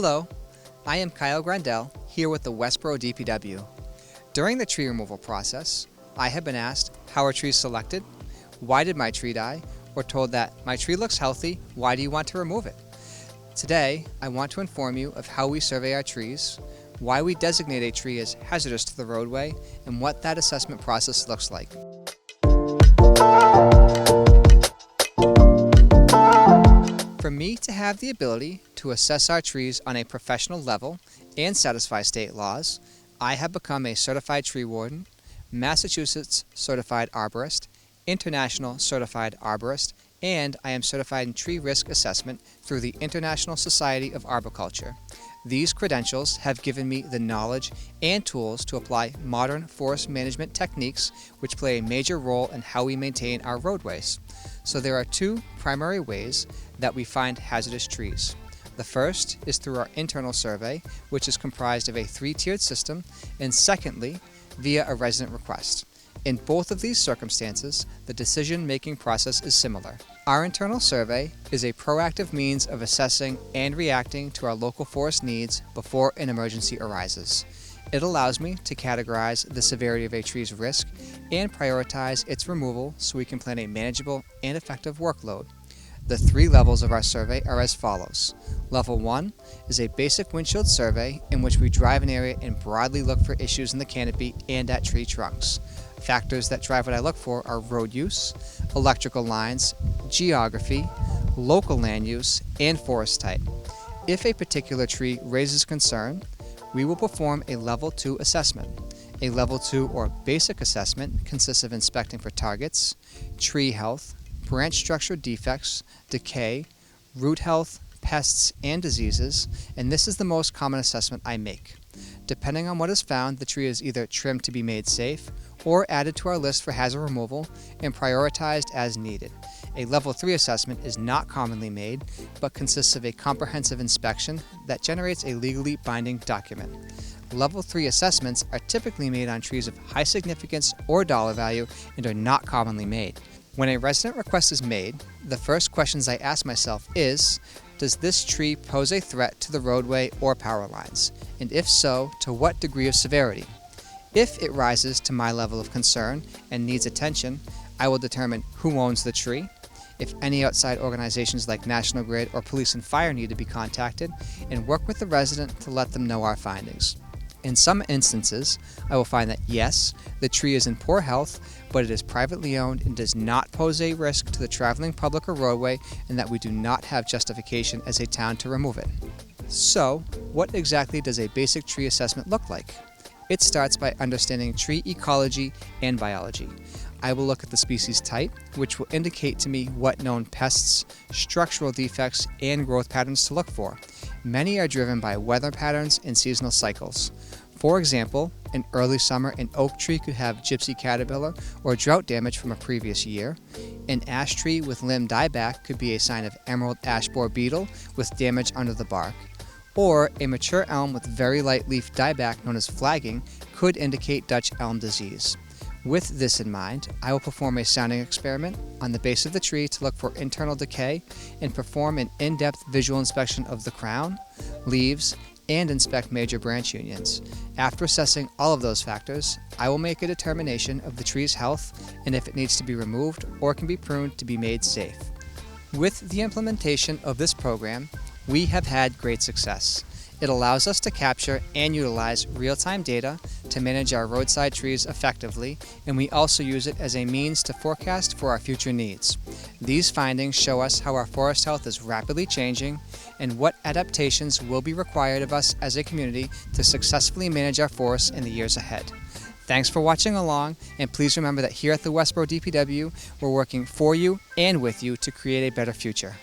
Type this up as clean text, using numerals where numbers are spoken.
Hello, I am Kyle Grendell here with the Westborough DPW. During the tree removal process, I have been asked how are trees selected, why did my tree die, or told that my tree looks healthy, why do you want to remove it? Today, I want to inform you of how we survey our trees, why we designate a tree as hazardous to the roadway, and what that assessment process looks like. For me to have the ability to assess our trees on a professional level and satisfy state laws, I have become a certified tree warden, Massachusetts certified arborist, international certified arborist, and I am certified in tree risk assessment through the International Society of Arboriculture. These credentials have given me the knowledge and tools to apply modern forest management techniques which play a major role in how we maintain our roadways. So there are two primary ways that we find hazardous trees. The first is through our internal survey, which is comprised of a three-tiered system, and secondly, via a resident request. In both of these circumstances, the decision-making process is similar. Our internal survey is a proactive means of assessing and reacting to our local forest needs before an emergency arises. It allows me to categorize the severity of a tree's risk and prioritize its removal so we can plan a manageable and effective workload. The three levels of our survey are as follows. Level 1 is a basic windshield survey in which we drive an area and broadly look for issues in the canopy and at tree trunks. Factors that drive what I look for are road use, electrical lines, geography, local land use, and forest type. If a particular tree raises concern, we will perform a Level 2 assessment. A Level 2 or basic assessment consists of inspecting for targets, tree health, branch structure defects, decay, root health, pests, and diseases, and this is the most common assessment I make. Depending on what is found, the tree is either trimmed to be made safe or added to our list for hazard removal and prioritized as needed. A Level 3 assessment is not commonly made, but consists of a comprehensive inspection that generates a legally binding document. Level 3 assessments are typically made on trees of high significance or dollar value and are not commonly made. When a resident request is made, the first questions I ask myself is, does this tree pose a threat to the roadway or power lines? And if so, to what degree of severity? If it rises to my level of concern and needs attention, I will determine who owns the tree, if any outside organizations like National Grid or police and fire need to be contacted, and work with the resident to let them know our findings. In some instances, I will find that yes, the tree is in poor health, but it is privately owned and does not pose a risk to the traveling public or roadway, and that we do not have justification as a town to remove it. So, what exactly does a basic tree assessment look like? It starts by understanding tree ecology and biology. I will look at the species type, which will indicate to me what known pests, structural defects, and growth patterns to look for. Many are driven by weather patterns and seasonal cycles. For example, in early summer, an oak tree could have gypsy caterpillar or drought damage from a previous year. An ash tree with limb dieback could be a sign of emerald ash borer beetle with damage under the bark. Or a mature elm with very light leaf dieback known as flagging could indicate Dutch elm disease. With this in mind, I will perform a sounding experiment on the base of the tree to look for internal decay and perform an in-depth visual inspection of the crown, leaves, and inspect major branch unions. After assessing all of those factors, I will make a determination of the tree's health and if it needs to be removed or can be pruned to be made safe. With the implementation of this program, we have had great success. It allows us to capture and utilize real-time data to manage our roadside trees effectively, and we also use it as a means to forecast for our future needs. These findings show us how our forest health is rapidly changing and what adaptations will be required of us as a community to successfully manage our forests in the years ahead. Thanks for watching along, and please remember that here at the Westborough DPW, we're working for you and with you to create a better future.